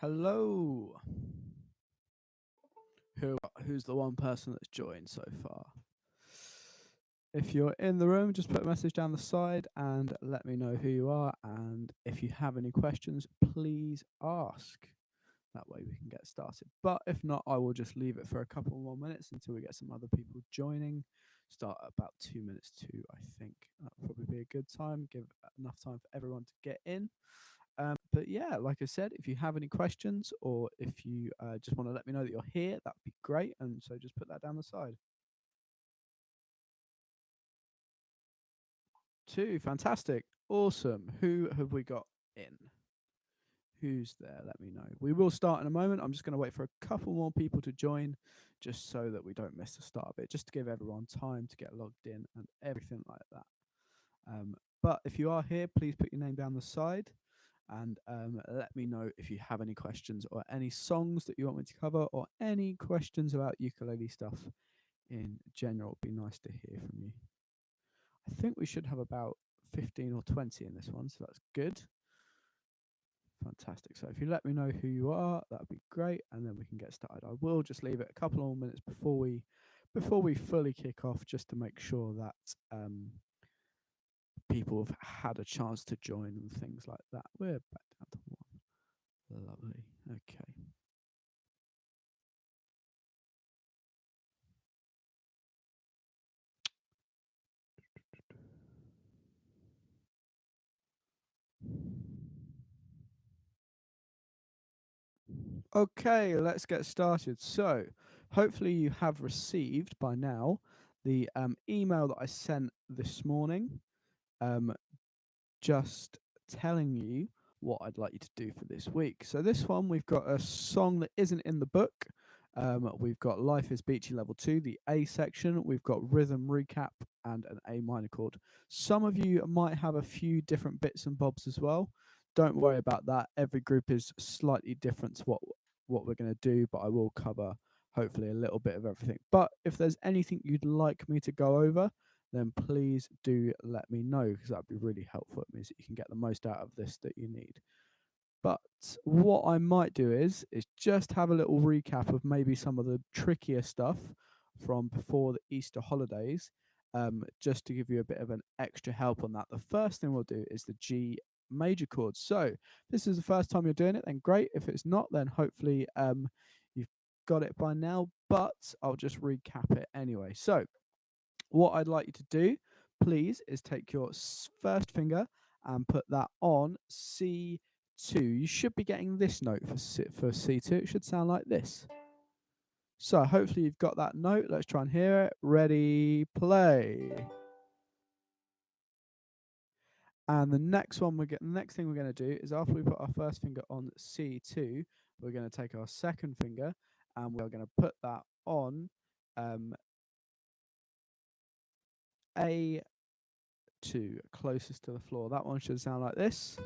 Hello. Who who's the one person that's joined so far? If you're in the room, just put a message down the side and let me know who you are. And if you have any questions, please ask. That way we can get started. But if not, I will just leave it for a couple more minutes until we get some other people joining. Start at about 2 minutes to, I think. That'll probably be a good time. Give enough time for everyone to get in. But yeah, like I said, if you have any questions or if you just want to let me know that you're here, that'd be great. And so just put that down the side. Two, fantastic, awesome. Who have we got in? Who's there? Let me know. We will start in a moment. I'm just going to wait for a couple more people to join just so that we don't miss the start of it, just to give everyone time to get logged in and everything like that. But if you are here, please put your name down the side and let me know if you have any questions or any songs that you want me to cover or any questions about ukulele stuff in general. It'd be nice to hear from you. I think we should have about 15 or 20 in this one, so that's good. Fantastic. So if you let me know who you are, that'd be great, and then we can get started. I will just leave it a couple more minutes before we fully kick off, just to make sure that people have had a chance to join and things like that. We're back down to one. Lovely. Okay. Okay, let's get started. So, hopefully, you have received by now the email that I sent this morning, just telling you what I'd like you to do for this week. So, this one, we've got a song that isn't in the book. We've got Life is Beachy Level 2, the A section. We've got Rhythm Recap and an A minor chord. Some of you might have a few different bits and bobs as well. Don't worry about that. Every group is slightly different to what we're going to do, but I will cover hopefully a little bit of everything. But if there's anything you'd like me to go over, then please do let me know, because that'd be really helpful. It means that you can get the most out of this that you need. But what I might do is just have a little recap of maybe some of the trickier stuff from before the Easter holidays, just to give you a bit of an extra help on that. The first thing we'll do is the G major chord. So if this is the first time you're doing it, then great. If it's not, then hopefully you've got it by now, but I'll just recap it anyway. So what I'd like you to do, please, is take your first finger and put that on C2. You should be getting this note for C2. It should sound like this. So hopefully you've got that note. Let's try and hear it. Ready, play. And the next thing we're going to do is, after we put our first finger on C2, we're going to take our second finger and we're going to put that on A2, closest to the floor. That one should sound like this.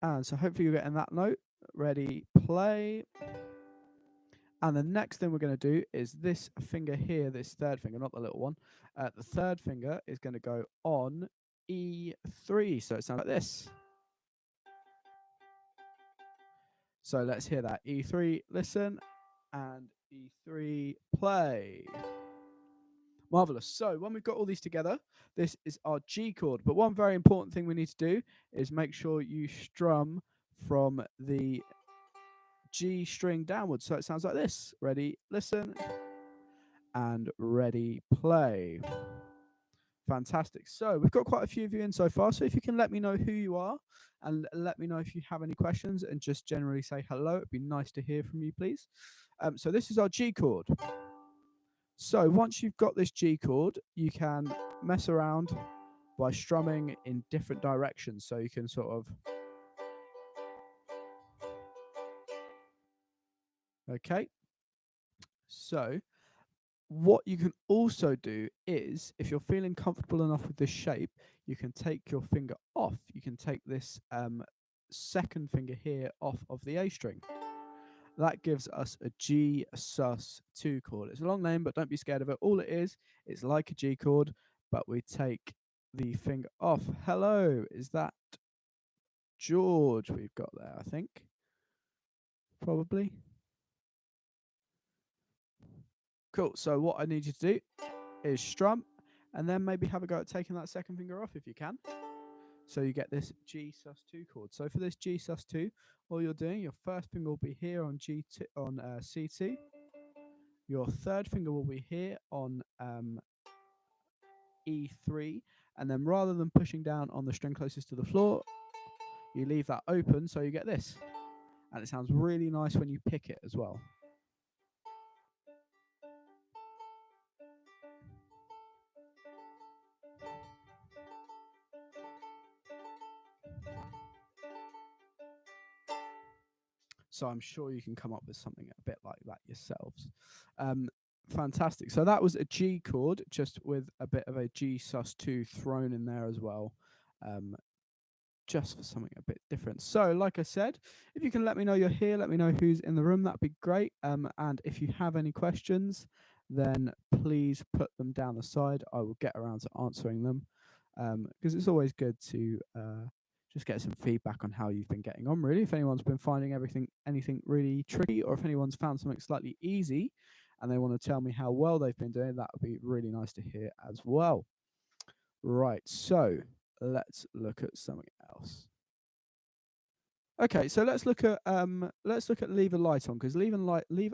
And so hopefully you're getting that note. Ready, play. And the next thing we're going to do is this finger here, this third finger, not the little one. The third finger is going to go on E3. So it sounds like this. So let's hear that. E3, listen, and E3, play. Marvelous. So when we've got all these together, this is our G chord. But one very important thing we need to do is make sure you strum from the G string downwards. So it sounds like this. Ready, listen, and ready, play. Fantastic. So we've got quite a few of you in so far. So if you can let me know who you are and let me know if you have any questions and just generally say hello, it'd be nice to hear from you, please. So this is our G chord. So once you've got this G chord, you can mess around by strumming in different directions. So you can sort of, okay. So what you can also do is, if you're feeling comfortable enough with this shape, you can take your finger off. You can take this second finger here off of the A string. That gives us a G sus2 chord. It's a long name, but don't be scared of it. All it is, it's like a G chord, but we take the finger off. Hello, is that George we've got there, I think. Probably. Cool. So what I need you to do is strum and then maybe have a go at taking that second finger off if you can. So you get this G sus2 chord. So for this G sus2, all you're doing, your first finger will be here on G2 on C2. Your third finger will be here on E3, and then rather than pushing down on the string closest to the floor, you leave that open, so you get this. And it sounds really nice when you pick it as well. So I'm sure you can come up with something a bit like that yourselves. Fantastic. So that was a G chord, just with a bit of a G sus2 thrown in there as well. Just for something a bit different. So, like I said, if you can let me know you're here, let me know who's in the room, that'd be great. And if you have any questions, then please put them down the side. I will get around to answering them, because it's always good to just get some feedback on how you've been getting on, really. If anyone's been finding anything really tricky, or if anyone's found something slightly easy and they want to tell me how well they've been doing, that would be really nice to hear as well. Right, so let's look at something else. Okay, so let's look at Leave a Light On, because Leave a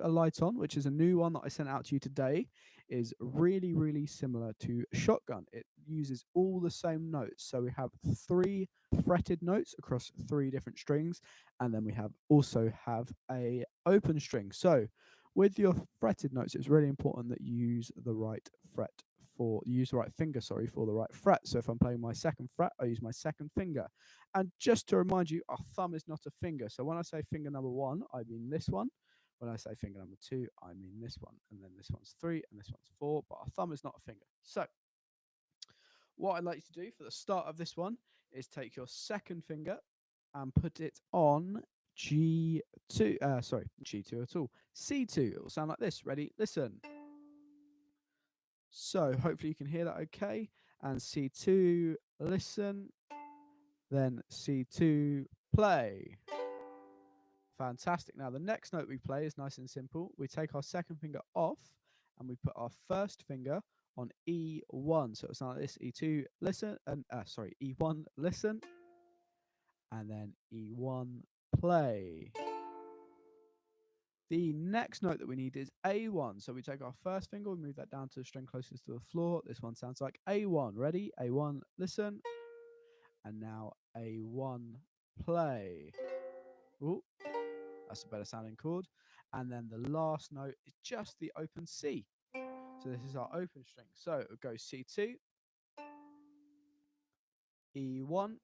Light On, which is a new one that I sent out to you today, is really, really similar to Shotgun. It uses all the same notes. So we have 3 fretted notes across 3 different strings, and then we also have a open string. So with your fretted notes, it's really important that you use the right finger, for the right fret. So if I'm playing my second fret, I use my second finger. And just to remind you, our thumb is not a finger. So when I say finger number 1, I mean this one. When I say finger number 2, I mean this one. And then this one's 3 and this one's 4, but our thumb is not a finger. So what I'd like you to do for the start of this one is take your second finger and put it on G2, G2 at all. C2, it will sound like this. Ready? Listen. So hopefully you can hear that okay. And C2, listen. Then C2, play. Fantastic. Now the next note we play is nice and simple. We take our second finger off and we put our first finger on E1. So it's not like this. E2, listen, and E1, listen, and then E1, play. The next note that we need is A1. So we take our first finger, we move that down to the string closest to the floor. This one sounds like A1. Ready? A1, listen. And now A1, play. Ooh, that's a better sounding chord. And then the last note is just the open C. So this is our open string. So it would go C2, E1,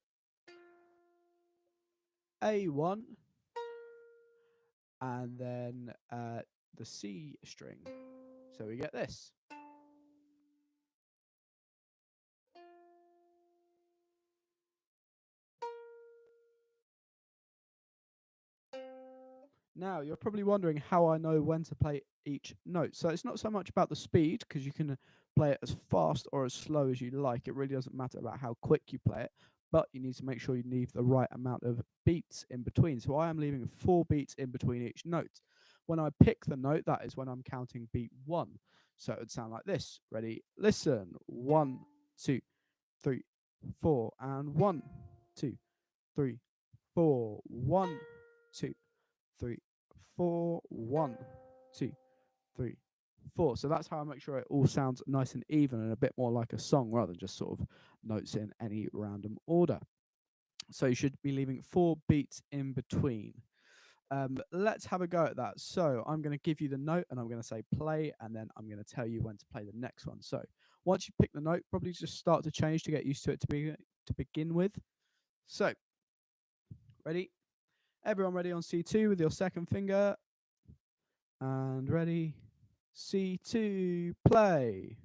A1, and then the C string. So we get this. Now, you're probably wondering how I know when to play each note. So it's not so much about the speed, because you can play it as fast or as slow as you like. It really doesn't matter about how quick you play it, but you need to make sure you leave the right amount of beats in between. So I am leaving 4 beats in between each note. When I pick the note, that is when I'm counting beat 1. So it would sound like this. Ready? Listen. 1, 2, 3, 4, and 1, 2, 3, 4, 1, 2, 3, 4, 1, 2, 3, 4. So that's how I make sure it all sounds nice and even and a bit more like a song rather than just sort of notes in any random order. So you should be leaving 4 beats in between. Let's have a go at that. So I'm going to give you the note and I'm going to say play, and then I'm going to tell you when to play the next one. So once you pick the note, probably just start to change to get used to it to begin with. So ready? Everyone ready on C2 with your second finger? And ready? C2, play.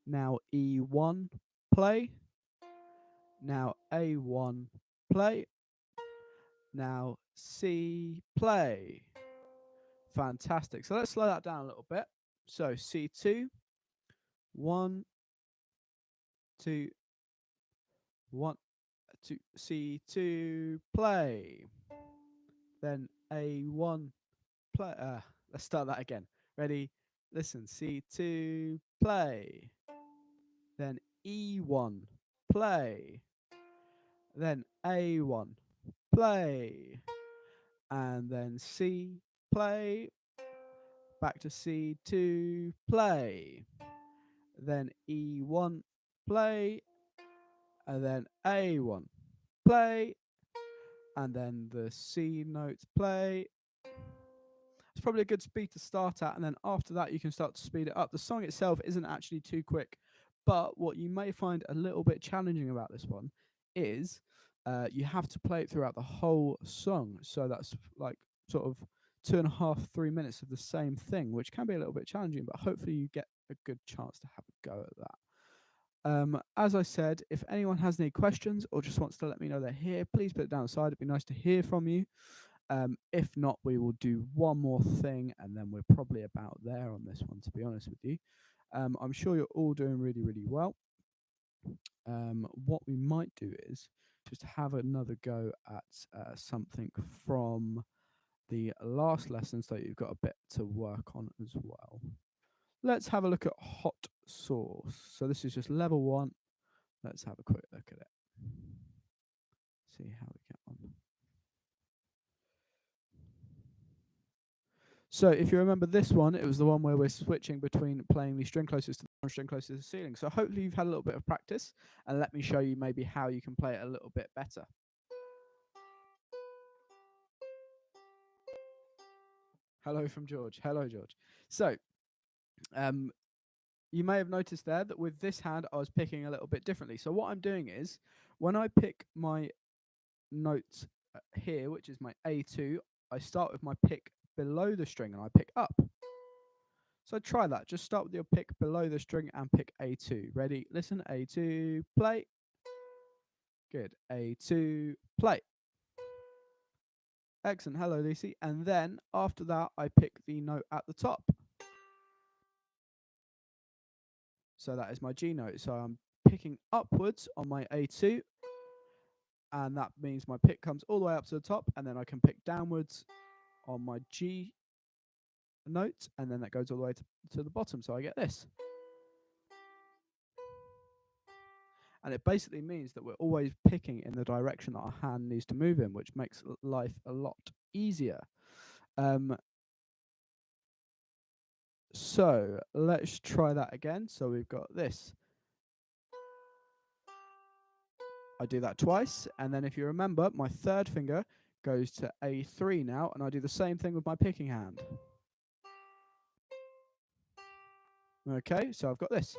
Now E1, play. Now A1, play. Now C, play. Fantastic. So let's slow that down a little bit. So C2, 1, 2, 1, to C2, play. Then A1, play. Let's start that again. Ready? Listen, C2, play. Then E1, play. Then A1, play. And then C, play. Back to C2, play. Then E1, play. And then A1, play. And then the C note, play. It's probably a good speed to start at, and then after that you can start to speed it up. The song itself isn't actually too quick, but what you may find a little bit challenging about this one is you have to play it throughout the whole song. So that's like sort of 2.5, 3 minutes of the same thing, which can be a little bit challenging, but hopefully you get a good chance to have a go at that. As I said, if anyone has any questions or just wants to let me know they're here, please put it down the side. It'd be nice to hear from you. If not, we will do one more thing and then we're probably about there on this one, to be honest with you. I'm sure you're all doing really, really well. What we might do is just have another go at something from the last lesson so you've got a bit to work on as well. Let's have a look at hot sauce. So this is just level 1. Let's have a quick look at it. See how we get on. So if you remember this one, it was the one where we're switching between playing the string closest to the string closest to the ceiling. So hopefully you've had a little bit of practice, and let me show you maybe how you can play it a little bit better. Hello from George. Hello, George. So you may have noticed there that with this hand, I was picking a little bit differently. So what I'm doing is, when I pick my notes here, which is my A2, I start with my pick below the string and I pick up. So try that. Just start with your pick below the string and pick A2. Ready? Listen. A2, play. Good. A2, play. Excellent. Hello, Lucy. And then after that, I pick the note at the top. So that is my G note. So I'm picking upwards on my A2. And that means my pick comes all the way up to the top. And then I can pick downwards on my G note. And then that goes all the way to the bottom. So I get this. And it basically means that we're always picking in the direction that our hand needs to move in, which makes life a lot easier. So let's try that again. So we've got this. I do that twice. And then if you remember, my third finger goes to A3 now. And I do the same thing with my picking hand. Okay, so I've got this.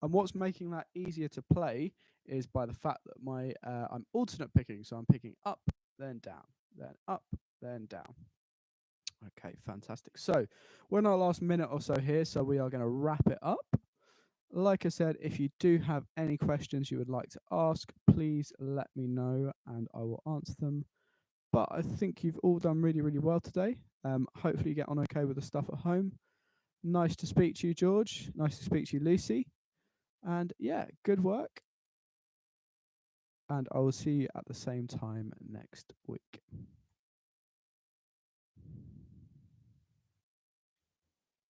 And what's making that easier to play is by the fact that my I'm alternate picking. So I'm picking up, then down, then up, then down. Okay, fantastic. So we're in our last minute or so here, so we are going to wrap it up. Like I said, if you do have any questions you would like to ask, please let me know and I will answer them. But I think you've all done really, really well today. Hopefully you get on okay with the stuff at home. Nice to speak to you, George. Nice to speak to you, Lucy. And yeah, good work. And I will see you at the same time next week.